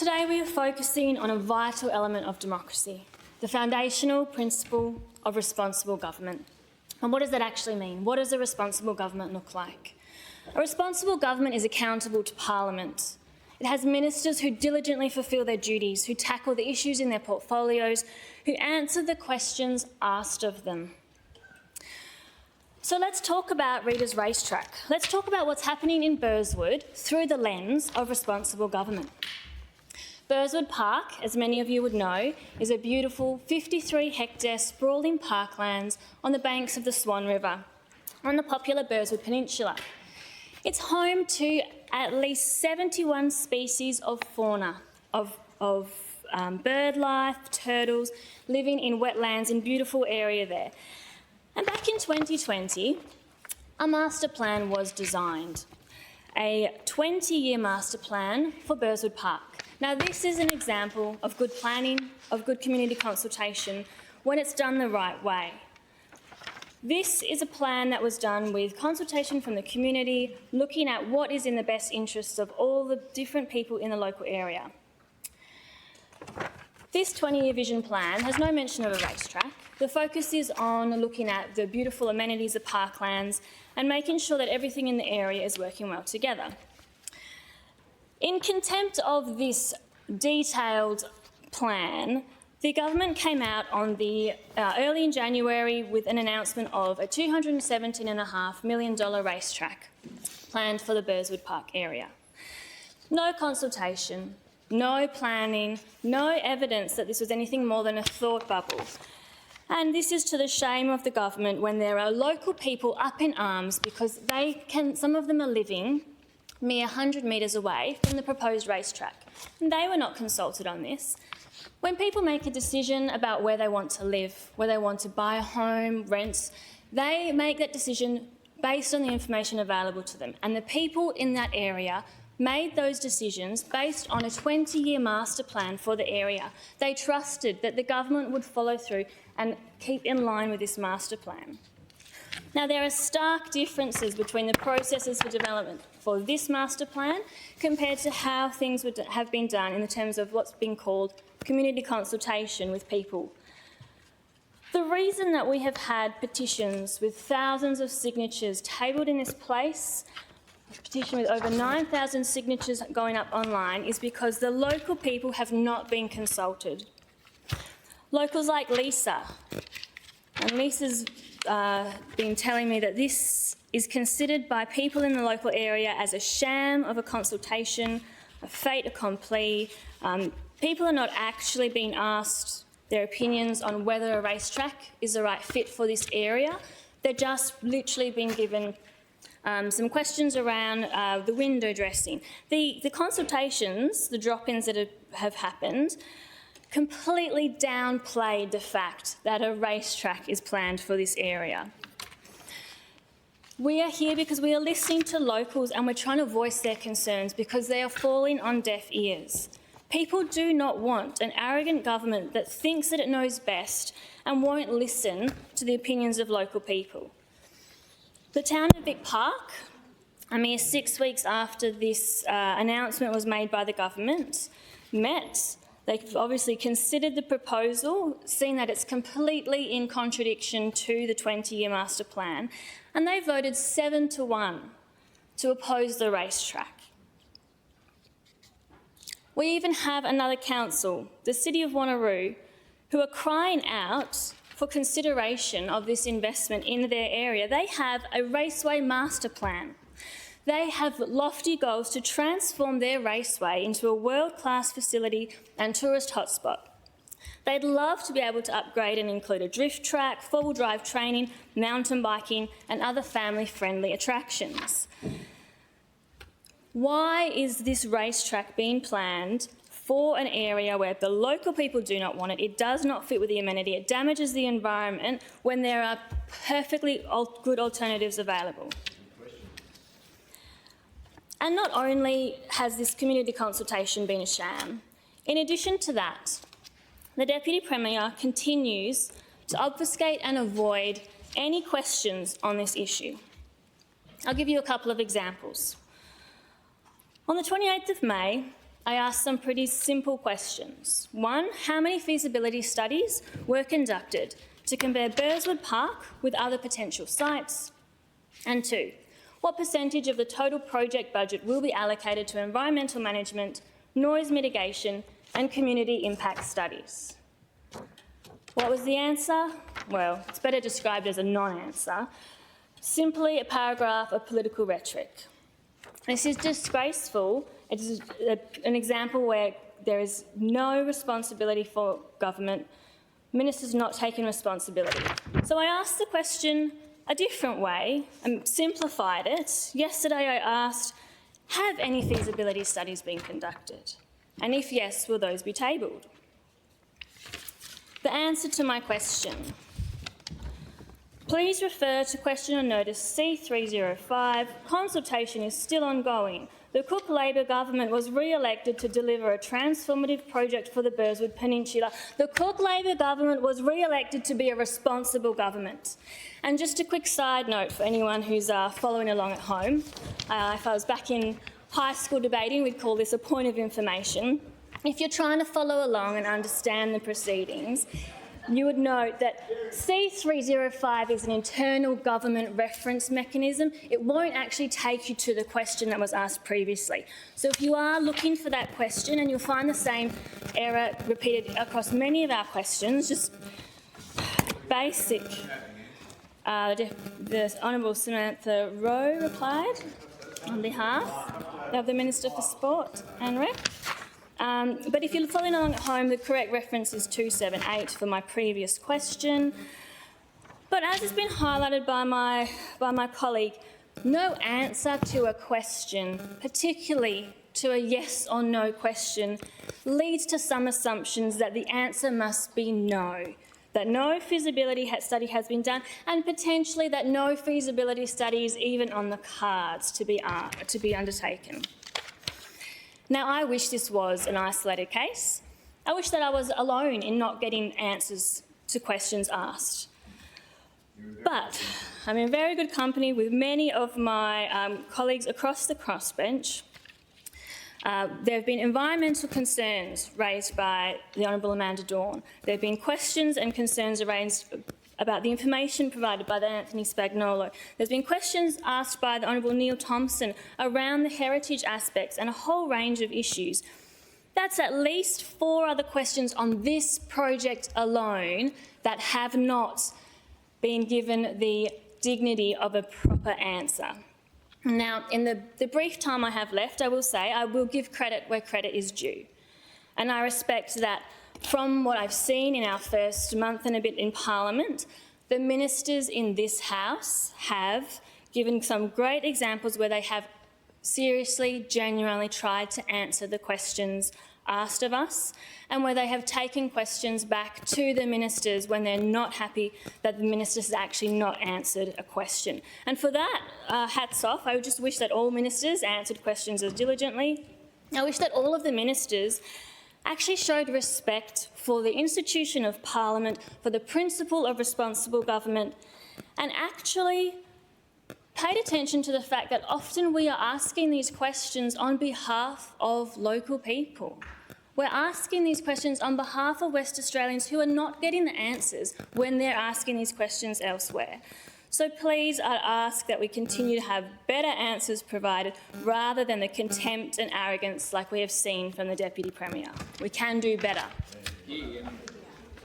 Today we are focusing on a vital element of democracy, the foundational principle of responsible government. And what does that actually mean? What does a responsible government look like? A responsible government is accountable to Parliament. It has ministers who diligently fulfil their duties, who tackle the issues in their portfolios, who answer the questions asked of them. So let's talk about Rita's racetrack. Let's talk about what's happening in Burswood through the lens of responsible government. Burswood Park, as many of you would know, is a beautiful 53-hectare sprawling parklands on the banks of the Swan River on the popular Burswood Peninsula. It's home to at least 71 species of fauna, of bird life, turtles, living in wetlands in beautiful area there. And back in 2020, a master plan was designed, a 20-year master plan for Burswood Park. Now, this is an example of good planning, of good community consultation, when it's done the right way. This is a plan that was done with consultation from the community, looking at what is in the best interests of all the different people in the local area. This 20-year vision plan has no mention of a racetrack. The focus is on looking at the beautiful amenities of parklands and making sure that everything in the area is working well together. In contempt of this detailed plan, the government came out on early in January with an announcement of a $217.5 million racetrack planned for the Burswood Park area. No consultation, no planning, no evidence that this was anything more than a thought bubble. And this is to the shame of the government when there are local people up in arms because some of them are living mere 100 metres away from the proposed racetrack. And they were not consulted on this. When people make a decision about where they want to live, where they want to buy a home, rent, they make that decision based on the information available to them. And the people in that area made those decisions based on a 20-year master plan for the area. They trusted that the government would follow through and keep in line with this master plan. Now, there are stark differences between the processes for development for this master plan compared to how things have been done in terms of what's been called community consultation with people. The reason that we have had petitions with thousands of signatures tabled in this place, a petition with over 9,000 signatures going up online, is because the local people have not been consulted. Locals like Lisa, and Lisa's been telling me that this is considered by people in the local area as a sham of a consultation, a fait accompli. People are not actually being asked their opinions on whether a racetrack is the right fit for this area. They're just literally being given some questions around the window dressing. The consultations, the drop-ins that have happened, completely downplayed the fact that a racetrack is planned for this area. We are here because we are listening to locals and we're trying to voice their concerns because they are falling on deaf ears. People do not want an arrogant government that thinks that it knows best and won't listen to the opinions of local people. The town of Vic Park, a mere 6 weeks after this announcement was made by the government, met. They've obviously considered the proposal, seen that it's completely in contradiction to the 20-year master plan, and they voted 7-1 to oppose the racetrack. We even have another council, the City of Wanneroo, who are crying out for consideration of this investment in their area. They have a raceway master plan. They have lofty goals to transform their raceway into a world-class facility and tourist hotspot. They'd love to be able to upgrade and include a drift track, four-wheel drive training, mountain biking and other family-friendly attractions. Why is this racetrack being planned for an area where the local people do not want it? It does not fit with the amenity. It damages the environment when there are perfectly good alternatives available. And not only has this community consultation been a sham, in addition to that, the Deputy Premier continues to obfuscate and avoid any questions on this issue. I'll give you a couple of examples. On the 28th of May, I asked some pretty simple questions. 1, how many feasibility studies were conducted to compare Burswood Park with other potential sites? And 2, what percentage of the total project budget will be allocated to environmental management, noise mitigation and community impact studies? What was the answer? Well, it's better described as a non-answer. Simply a paragraph of political rhetoric. This is disgraceful. It is an example where there is no responsibility for government, ministers not taking responsibility. So I asked the question a different way and simplified it. Yesterday I asked, have any feasibility studies been conducted? And if yes, will those be tabled? The answer to my question. Please refer to question on notice C305. Consultation is still ongoing. The Cook Labor government was re-elected to deliver a transformative project for the Burswood Peninsula. The Cook Labor government was re-elected to be a responsible government. And just a quick side note for anyone who's following along at home. If I was back in high school debating, we'd call this a point of information. If you're trying to follow along and understand the proceedings, you would note that C305 is an internal government reference mechanism. It won't actually take you to the question that was asked previously. So if you are looking for that question, and you'll find the same error repeated across many of our questions, just basic. The Honourable Samantha Rowe replied on behalf of the Minister for Sport and Rec. But if you're following along at home, the correct reference is 278 for my previous question. But as has been highlighted by my colleague, no answer to a question, particularly to a yes or no question, leads to some assumptions that the answer must be no, that no feasibility study has been done, and potentially that no feasibility study is even on the cards to be undertaken. Now, I wish this was an isolated case. I wish that I was alone in not getting answers to questions asked. But I'm in very good company with many of my colleagues across the crossbench. There have been environmental concerns raised by the Honourable Amanda Dawn. There have been questions and concerns raised about the information provided by the Anthony Spagnolo. There's been questions asked by the Honourable Neil Thompson around the heritage aspects and a whole range of issues. That's at least 4 other questions on this project alone that have not been given the dignity of a proper answer. Now, in the brief time I have left, I will say I will give credit where credit is due. And I respect that from what I've seen in our first month and a bit in Parliament, the ministers in this House have given some great examples where they have seriously, genuinely tried to answer the questions asked of us, and where they have taken questions back to the ministers when they're not happy that the ministers has actually not answered a question. And for that, hats off. I would just wish that all ministers answered questions as diligently. I wish that all of the ministers actually showed respect for the institution of Parliament, for the principle of responsible government, and actually paid attention to the fact that often we are asking these questions on behalf of local people. We're asking these questions on behalf of West Australians who are not getting the answers when they're asking these questions elsewhere. So please, I ask that we continue to have better answers provided rather than the contempt and arrogance like we have seen from the Deputy Premier. We can do better.